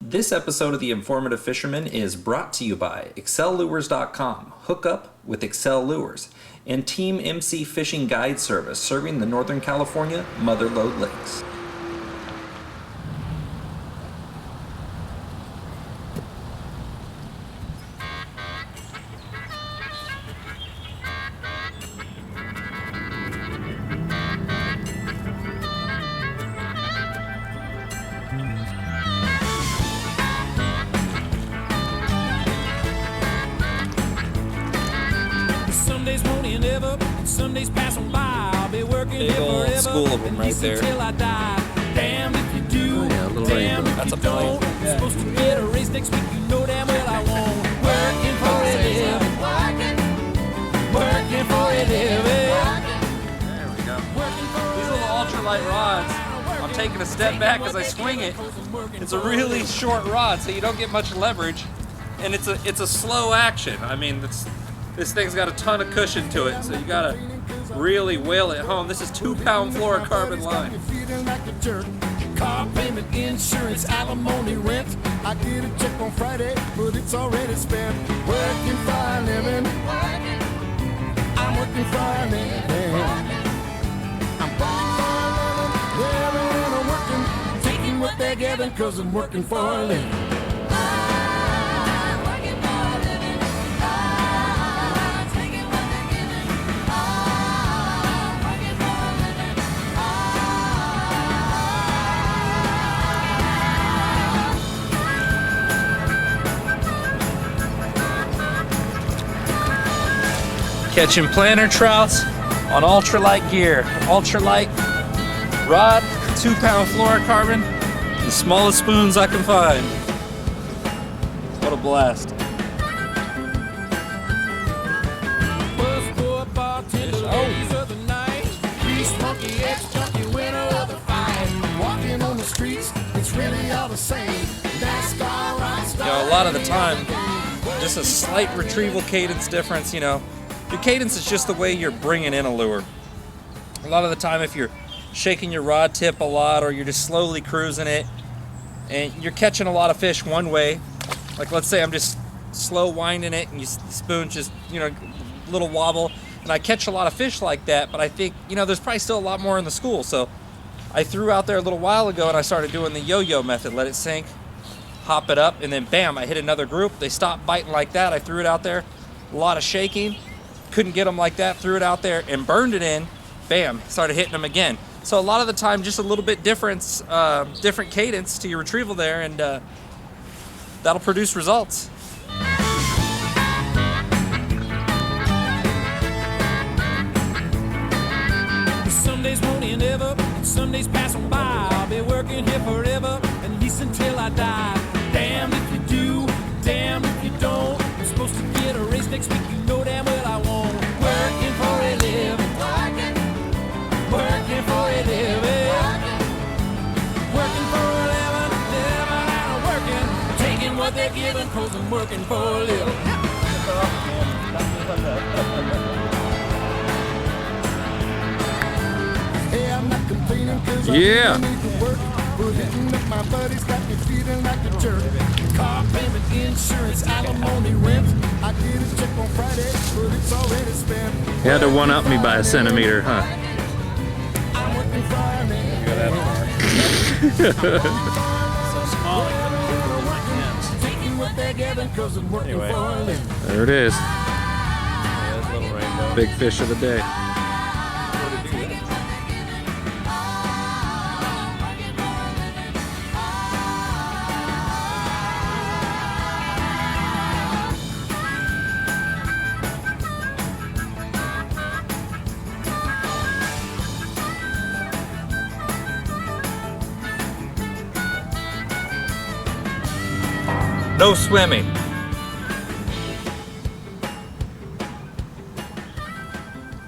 This episode of The Informative Fisherman is brought to you by ExcelLures.com. Hook up with Excel Lures. And Team MC Fishing Guide Service, serving the Northern California Motherlode Lakes. Sundays pass on by, I'll be working big old school of them right there. Damn if you do, oh, yeah, a little damn rainbow. if That's you a don't. plane. Yeah. Supposed to get a race next week, you know damn well I won't. Working for a living, working for a living. There we go. These little ultralight rods, I'm taking a step back as I swing it. It's a really short rod, so you don't get much leverage, and it's a slow action. I mean, this thing's got a ton of cushion to it, so you gotta really whale it home. This is 2-pound fluorocarbon line. Car payment, insurance, alimony, rent. I get a check on Friday, but it's already spent. Working for a living. I'm working for a living. I'm working for a living. Yeah, man, I'm working. Taking what they're giving, cause I'm working for a living. Catching planter trouts on ultralight gear. Ultralight rod, 2-pound fluorocarbon, the smallest spoons I can find. What a blast. You know, a lot of the time, just a slight retrieval cadence difference, you know. Your cadence is just the way you're bringing in a lure. A lot of the time, if you're shaking your rod tip a lot or you're just slowly cruising it and you're catching a lot of fish one way, like let's say I'm just slow winding it and the spoon just, you know, a little wobble, and I catch a lot of fish like that, but I think, you know, there's probably still a lot more in the school. So I threw out there a little while ago and I started doing the yo-yo method. Let it sink, hop it up, and then bam, I hit another group. They stopped biting like that. I threw it out there, a lot of shaking. Couldn't get them like that, threw it out there and burned it in, bam, started hitting them again. So a lot of the time, just a little bit different cadence to your retrieval there, and that'll produce results. Some days won't end ever, some days pass on by. I'll be working here forever, at least until I die. Damn if you do, damn if you don't. I'm supposed to get a race next week, you know damn well I won't. Working for a living, working for a living, working for a living, living and working, taking what they're giving, cause I'm working for a living. Hey, I'm not complaining cause Yeah. I need to work, but hitting up my buddies got me feeling like a jerk. Car payment, insurance, alimony, rent. I get a check on Friday, but it's already spent. You had to one-up me by a centimeter, huh? I'm working for a living. So small, I couldn't move it with my hands. Taking what they're giving, cause I'm working Anyway. for a living. There it is. Yeah, that's a little rainbow. Big fish of the day. No swimming.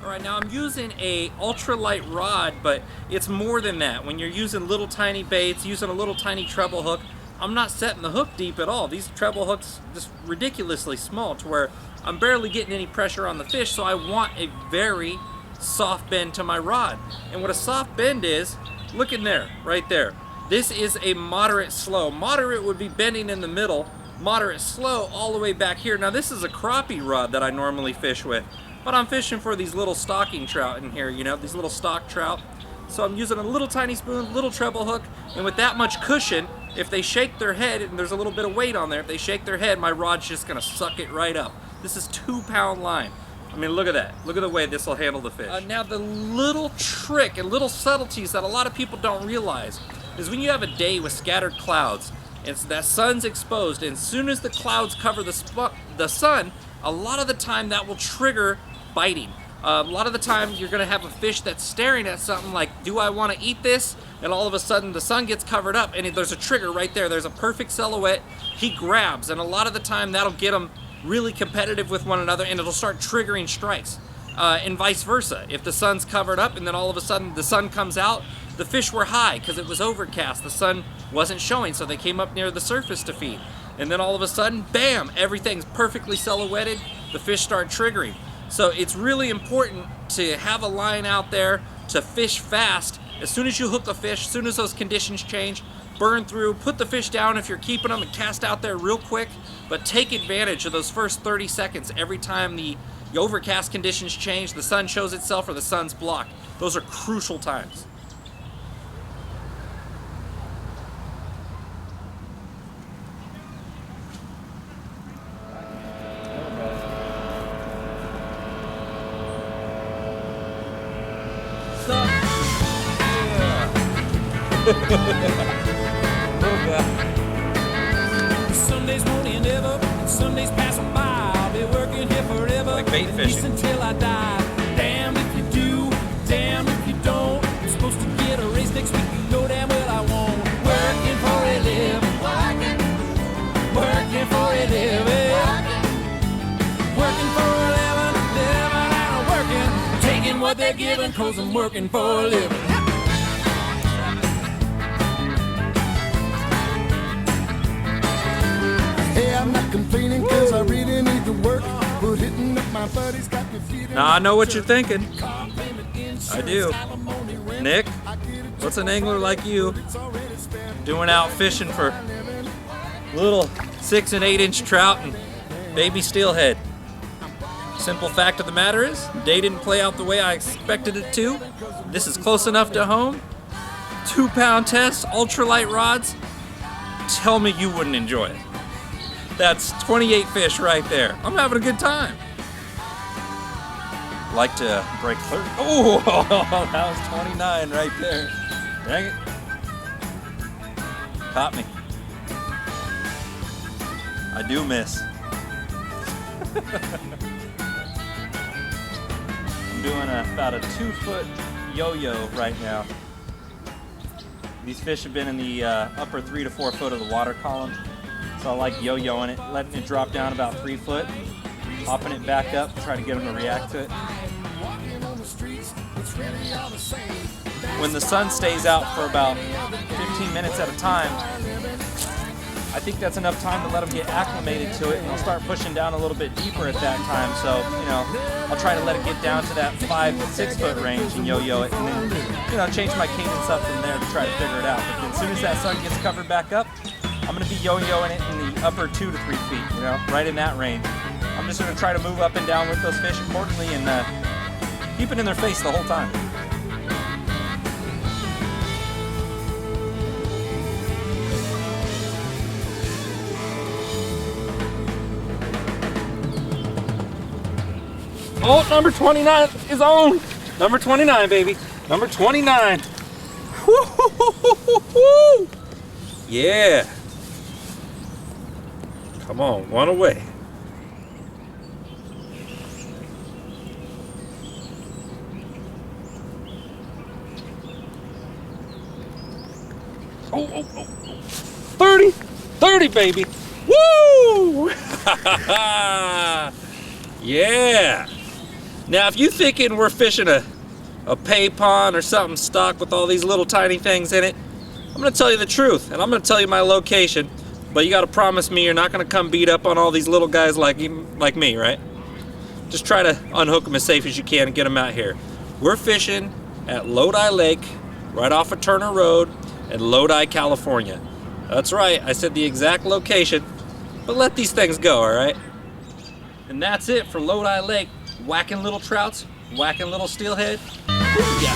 All right, now I'm using a ultralight rod, but it's more than that. When you're using little tiny baits, using a little tiny treble hook, I'm not setting the hook deep at all. These treble hooks just ridiculously small to where I'm barely getting any pressure on the fish, so I want a very soft bend to my rod. And what a soft bend is, look in there, right there. This is a moderate slow. Moderate would be bending in the middle. Moderate slow all the way back here. Now this is a crappie rod that I normally fish with, but I'm fishing for these little stocking trout in here, you know, these little stock trout. So I'm using a little tiny spoon, little treble hook, and with that much cushion, if they shake their head, and there's a little bit of weight on there, if they shake their head, my rod's just gonna suck it right up. This is 2-pound line. I mean, look at that. Look at the way this will handle the fish. Now the little trick and little subtleties that a lot of people don't realize is when you have a day with scattered clouds, and that sun's exposed, and as soon as the clouds cover the sun, a lot of the time that will trigger biting. A lot of the time you're gonna have a fish that's staring at something like, do I wanna eat this? And all of a sudden the sun gets covered up and there's a trigger right there. There's a perfect silhouette. He grabs, and a lot of the time that'll get them really competitive with one another, and it'll start triggering strikes. And vice versa. If the sun's covered up and then all of a sudden the sun comes out, the fish were high because it was overcast. The sun wasn't showing, so they came up near the surface to feed. And then all of a sudden, bam, everything's perfectly silhouetted. The fish start triggering. So it's really important to have a line out there to fish fast. As soon as you hook a fish, as soon as those conditions change, burn through, put the fish down if you're keeping them, and cast out there real quick. But take advantage of those first 30 seconds every time the overcast conditions change, the sun shows itself, or the sun's blocked. Those are crucial times. Sundays won't end ever, Sundays passing by. I'll be working here forever, Like bait at least fishing. until I die. Damn if you do, damn if you don't. I'm supposed to get a race next week, you know damn well I won't. Working for a living, working for a living, working for a living, living and working, taking what they're giving, 'cause I'm working for a living. Hey, I'm not complaining 'cause I really need to work, but hitting up my buddies got me feeling. Now I know what you're thinking. I do. Nick, what's an angler like you doing out fishing for little 6 and 8 inch trout and baby steelhead? Simple fact of the matter is, day didn't play out the way I expected it to. This is close enough to home. 2-pound test, ultralight rods. Tell me you wouldn't enjoy it. That's 28 fish right there. I'm having a good time. Like to break 30. Oh, that was 29 right there. Dang it. Caught me. I do miss. I'm doing about a 2-foot yo-yo right now. These fish have been in the upper 3 to 4 foot of the water column. So I like yo-yoing it, letting it drop down about 3 foot, hopping it back up, try to get them to react to it. When the sun stays out for about 15 minutes at a time, I think that's enough time to let them get acclimated to it, and they'll start pushing down a little bit deeper at that time. So, you know, I'll try to let it get down to that 5 to 6 foot range and yo-yo it, and then, you know, change my cadence up from there to try to figure it out. But as soon as that sun gets covered back up, I'm going to be yo-yoing it in the upper 2 to 3 feet, you know, right in that range. I'm just going to try to move up and down with those fish accordingly and keep it in their face the whole time. Oh, number 29 is on. Number 29, baby. Number 29. Woo-hoo-hoo-hoo-hoo. Yeah. Come on, one away. Oh. 30, 30, baby. Woo! Yeah. Now, if you thinking we're fishing a pay pond or something stocked with all these little tiny things in it, I'm gonna tell you the truth, and I'm gonna tell you my location. But you gotta promise me you're not gonna come beat up on all these little guys like me, right? Just try to unhook them as safe as you can and get them out here. We're fishing at Lodi Lake, right off of Turner Road. in Lodi, California. That's right, I said the exact location, but let these things go, all right? And that's it for Lodi Lake, whacking little trouts, whacking little steelhead. Yeah.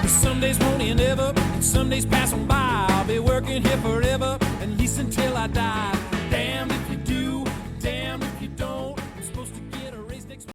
Some days won't end ever, and some days pass on by. I'll be working here forever, at least until I die.